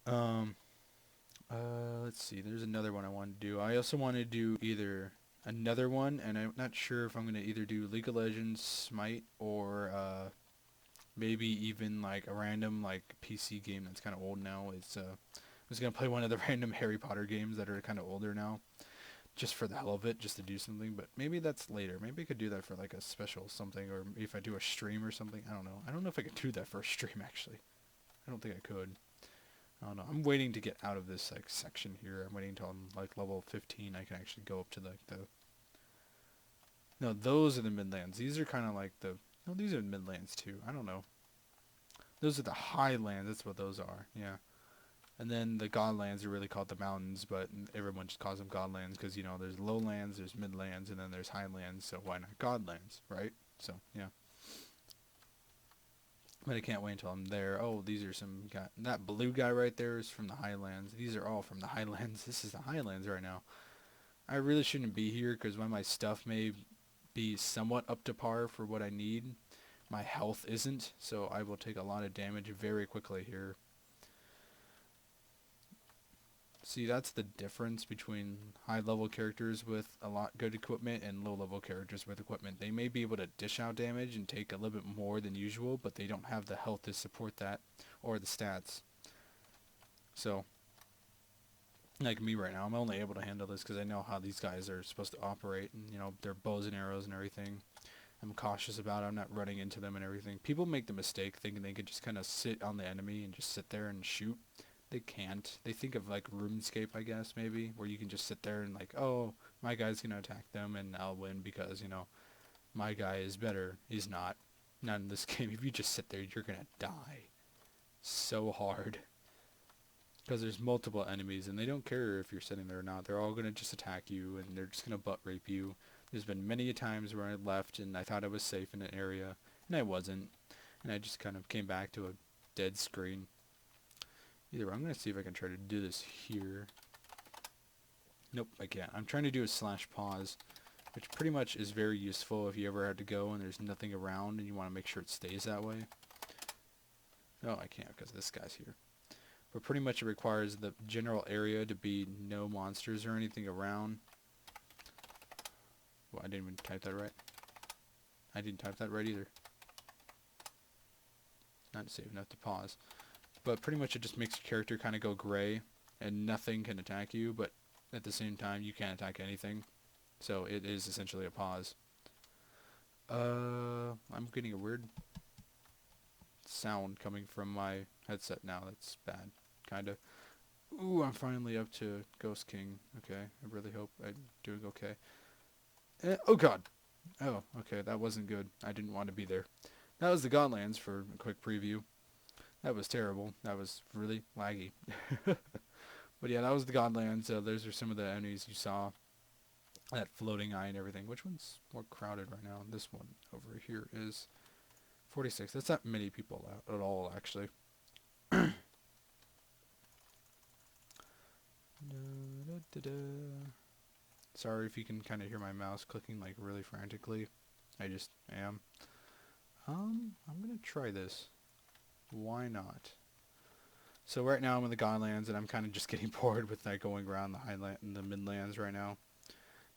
Um, let's see. There's another one I want to do. I also want to do either another one, and I'm not sure if I'm gonna either do League of Legends Smite or maybe even like a random like PC game that's kind of old now. I was gonna play one of the random Harry Potter games that are kind of older now, just for the hell of it, just to do something. But maybe that's later. Maybe I could do that for like a special something, or if I do a stream or something. I don't know. I don't know if I could do that for a stream actually. I don't think I could. I don't know. I'm waiting to get out of this like section here. I'm waiting until I'm like level 15. I can actually go up to like the. No, those are the Midlands. These are kind of like the. No, these are Midlands too. I don't know. Those are the Highlands. That's what those are. Yeah. And then the Godlands are really called the mountains, but everyone just calls them Godlands because there's lowlands, there's midlands, and then there's highlands. So why not Godlands, right? So yeah. But I can't wait until I'm there. Oh, these are some guy. That blue guy right there is from the Highlands. These are all from the Highlands. This is the Highlands right now. I really shouldn't be here because when my stuff may be somewhat up to par for what I need, my health isn't. So I will take a lot of damage very quickly here. See, that's the difference between high-level characters with a lot good equipment and low-level characters with equipment. They may be able to dish out damage and take a little bit more than usual, but they don't have the health to support that or the stats. So, like me right now, I'm only able to handle this because I know how these guys are supposed to operate and, their bows and arrows and everything. I'm cautious about it. I'm not running into them and everything. People make the mistake thinking they could just kind of sit on the enemy and just sit there and shoot. They can't. They think of like RuneScape, I guess, maybe, where you can just sit there and like, oh, my guy's gonna attack them and I'll win because my guy is better. He's not. Not in this game. If you just sit there, you're gonna die so hard because there's multiple enemies and they don't care if you're sitting there or not. They're all gonna just attack you and they're just gonna butt rape you. There's been many times where I left and I thought I was safe in an area and I wasn't, and I just kind of came back to a dead screen. Either way, I'm going to see if I can try to do this here. Nope, I can't. I'm trying to do a slash pause, which pretty much is very useful if you ever had to go and there's nothing around and you want to make sure it stays that way. No, I can't because this guy's here. But pretty much it requires the general area to be no monsters or anything around. Well, I didn't even type that right. I didn't type that right either. Not safe enough to pause. But pretty much it just makes your character kind of go gray and nothing can attack you, but at the same time you can't attack anything. So it is essentially a pause. I'm getting a weird sound coming from my headset now. That's bad. Kinda. Ooh, I'm finally up to Ghost King. Okay, I really hope I'm doing okay. Oh god! Oh, okay, that wasn't good. I didn't want to be there. That was the Godlands for a quick preview. That was terrible. That was really laggy. But yeah, that was the Godlands. Those are some of the enemies you saw. That floating eye and everything. Which one's more crowded right now? This one over here is 46. That's not many people out at all, actually. Sorry if you can kind of hear my mouse clicking like really frantically. I just am. I'm gonna try this. Why not? So right now I'm in the Godlands and I'm kind of just getting bored with like going around the Highland and the Midlands right now.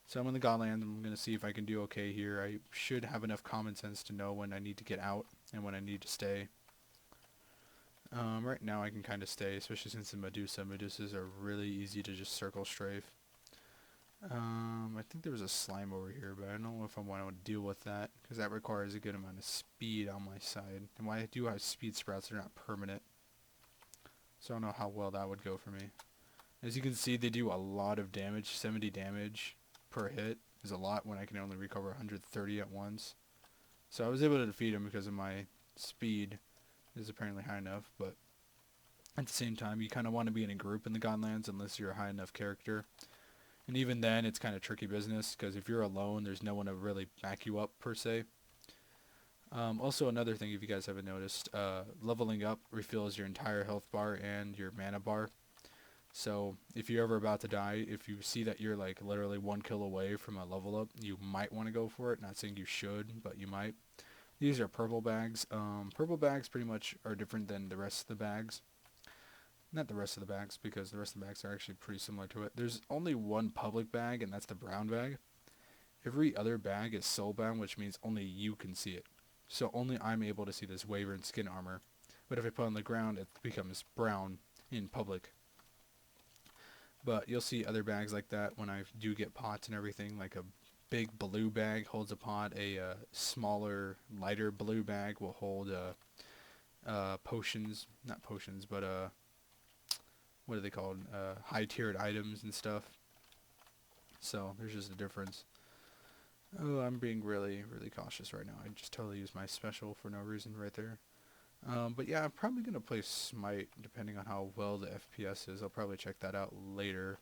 So I'm in the Godlands. I'm going to see if I can do okay here. I should have enough common sense to know when I need to get out and when I need to stay. Right now I can kind of stay, especially since the Medusa. Medusas are really easy to just circle strafe. I think there was a slime over here, but I don't know if I want to deal with that because that requires a good amount of speed on my side. And while I do have speed sprouts, they're not permanent. So I don't know how well that would go for me. As you can see, they do a lot of damage. 70 damage per hit is a lot when I can only recover 130 at once. So I was able to defeat him because of my speed is apparently high enough, but at the same time, you kind of want to be in a group in the Godlands unless you're a high enough character. And even then, it's kind of tricky business because if you're alone, there's no one to really back you up per se. Also, another thing, if you guys haven't noticed, leveling up refills your entire health bar and your mana bar. So if you're ever about to die, if you see that you're like literally 1 kill away from a level up, you might want to go for it. Not saying you should, but you might. These are purple bags. Purple bags pretty much are different than the rest of the bags. Not the rest of the bags, because the rest of the bags are actually pretty similar to it. There's only one public bag, and that's the brown bag. Every other bag is soul bound, which means only you can see it. So only I'm able to see this Wyvern skin armor. But if I put it on the ground, it becomes brown in public. But you'll see other bags like that when I do get pots and everything. Like a big blue bag holds a pot. A smaller, lighter blue bag will hold potions. Not potions, but what are they called? High-tiered items and stuff. So there's just a difference. Oh, I'm being really, really cautious right now. I just totally used my special for no reason right there. But yeah, I'm probably going to play Smite, depending on how well the FPS is. I'll probably check that out later.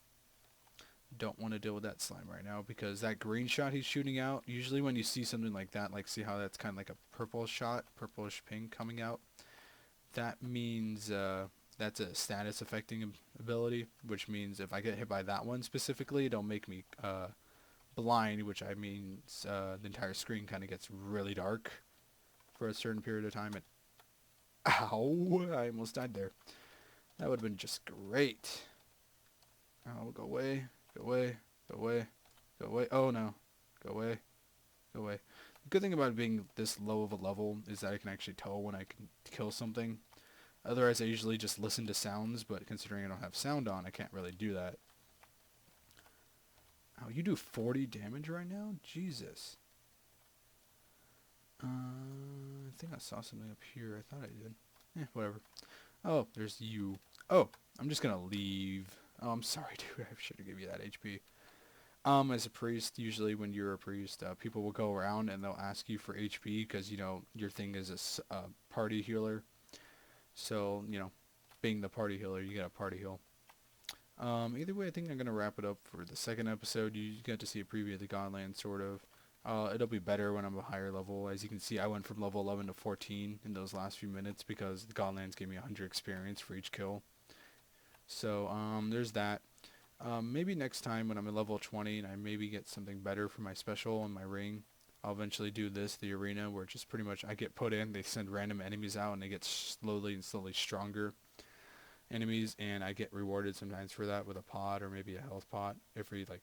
Don't want to deal with that slime right now, because that green shot he's shooting out, usually when you see something like that, like see how that's kind of like a purple shot, purplish pink coming out, that means that's a status affecting ability, which means if I get hit by that one specifically, it'll make me blind, which I mean the entire screen kind of gets really dark for a certain period of time. And ow, I almost died there. That would have been just great. Oh, go away, go away, go away, go away. Oh no, go away, go away. The good thing about being this low of a level is that I can actually tell when I can kill something. Otherwise I usually just listen to sounds, but considering I don't have sound on, I can't really do that. Oh, you do 40 damage right now? Jesus. I think I saw something up here. I thought I did. Whatever. Oh, there's you. Oh, I'm just gonna leave. Oh, I'm sorry, dude. I should have given you that HP. As a priest, usually when you're a priest, people will go around and they'll ask you for HP because, you know, your thing is a party healer. So, you know, being the party healer, you get a party heal. Either way, I think I'm going to wrap it up for the second episode. You get to see a preview of the Godlands, sort of. It'll be better when I'm a higher level. As you can see, I went from level 11 to 14 in those last few minutes because the Godlands gave me 100 experience for each kill. So, there's that. Maybe next time when I'm at level 20 and I maybe get something better for my special and my ring, I'll eventually do this, the arena, where just pretty much I get put in, they send random enemies out, and they get slowly stronger enemies, and I get rewarded sometimes for that with a pot or maybe a health pot every, like,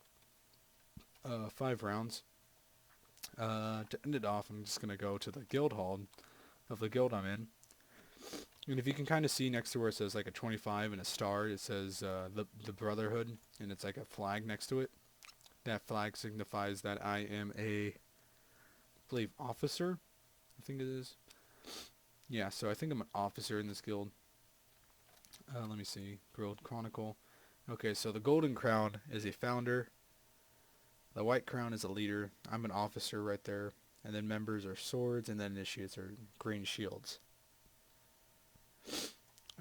5 rounds. To end it off, I'm just going to go to the guild hall of the guild I'm in. And if you can kind of see next to where it says like a 25 and a star, it says the Brotherhood, and it's like a flag next to it. That flag signifies that I am a, I believe, officer, I think it is. Yeah, so I think I'm an officer in this guild. Let me see, Guild Chronicle. Okay, so the Golden Crown is a founder. The White Crown is a leader. I'm an officer right there. And then members are swords, and then initiates are green shields.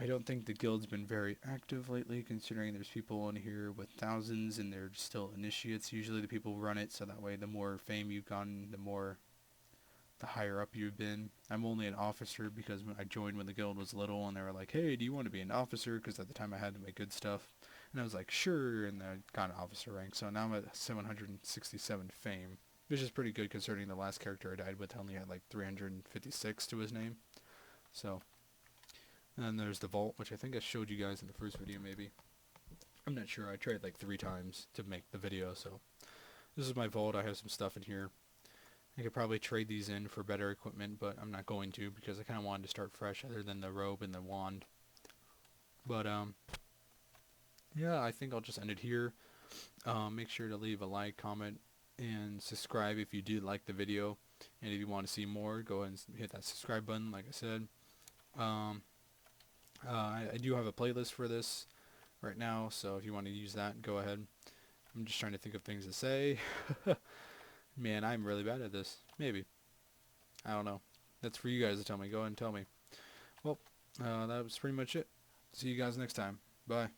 I don't think the guild's been very active lately, considering there's people in here with thousands and they're still initiates. Usually the people run it, so that way the more fame you've gotten, the higher up you've been. I'm only an officer because when I joined when the guild was little, and they were like, hey, do you want to be an officer? Because at the time I had to make good stuff. And I was like, sure, and I got an officer rank. So now I'm at 767 fame, which is pretty good considering the last character I died with only had like 356 to his name. So, and then there's the vault, which I think I showed you guys in the first video maybe. I'm not sure. I tried like 3 times to make the video, so this is my vault. I have some stuff in here. I could probably trade these in for better equipment, but I'm not going to because I kind of wanted to start fresh other than the robe and the wand. But, yeah, I think I'll just end it here. Make sure to leave a like, comment, and subscribe if you do like the video. And if you want to see more, go ahead and hit that subscribe button, like I said. I do have a playlist for this right now, so if you want to use that, go ahead. I'm just trying to think of things to say. Man, I'm really bad at this. Maybe. I don't know. That's for you guys to tell me. Go ahead and tell me. Well, that was pretty much it. See you guys next time. Bye.